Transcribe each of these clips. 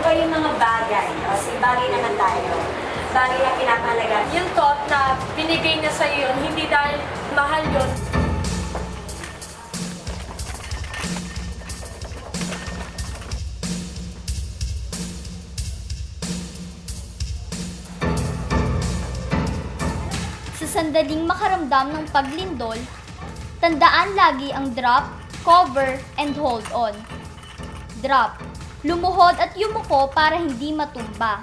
po yung mga bagay. O, sige, bagay naman tayo. Bagay na pinapalaga. Yung thought na binigay niya sa'yo yun, hindi dahil mahal yun. Sa sandaling makaramdam ng paglindol, tandaan lagi ang drop, cover, and hold on. Drop. Lumuhod at yumuko para hindi matumba.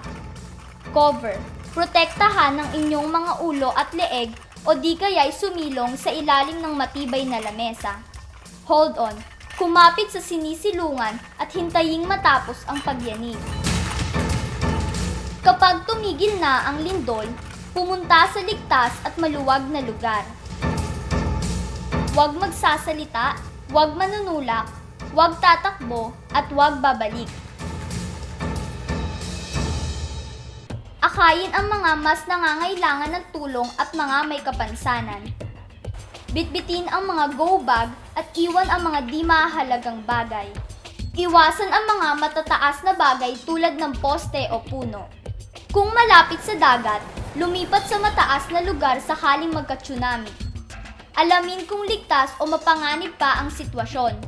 Cover. Protektahan ang inyong mga ulo at leeg o di kaya'y sumilong sa ilalim ng matibay na lamesa. Hold on. Kumapit sa sinisilungan at hintaying matapos ang pagyanig. Kapag tumigil na ang lindol, pumunta sa ligtas at maluwag na lugar. Huwag magsasalita, huwag manunulak, huwag tatakbo, at huwag babalik. Akayin ang mga mas nangangailangan ng tulong at mga may kapansanan. Bitbitin ang mga go bag at iwan ang mga di mahalagang bagay. Iwasan ang mga matataas na bagay tulad ng poste o puno. Kung malapit sa dagat, lumipat sa mataas na lugar sakaling magka-tsunami. Alamin kung ligtas o mapanganib pa ang sitwasyon.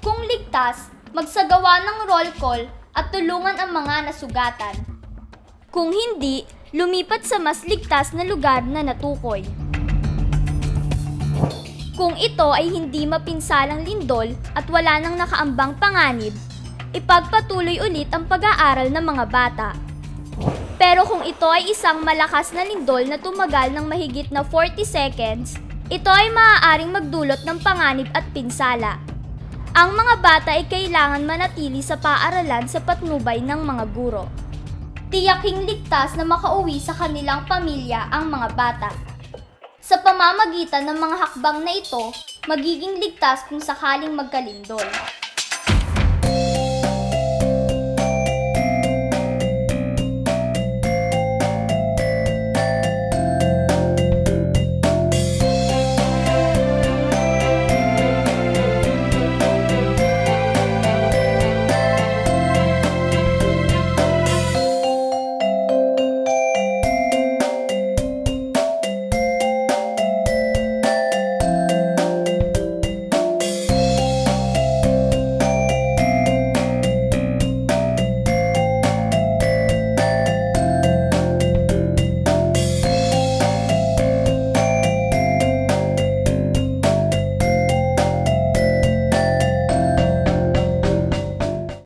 Kung ligtas, magsagawa ng roll call at tulungan ang mga nasugatan. Kung hindi, lumipat sa mas ligtas na lugar na natukoy. Kung ito ay hindi mapinsalang lindol at wala nang nakaambang panganib, ipagpatuloy ulit ang pag-aaral ng mga bata. Pero kung ito ay isang malakas na lindol na tumagal ng mahigit na 40 seconds, ito ay maaaring magdulot ng panganib at pinsala. Ang mga bata ay kailangan manatili sa paaralan sa patnubay ng mga guro. Tiyaking ligtas na makauwi sa kanilang pamilya ang mga bata. Sa pamamagitan ng mga hakbang na ito, magiging ligtas kung sakaling magkalindol.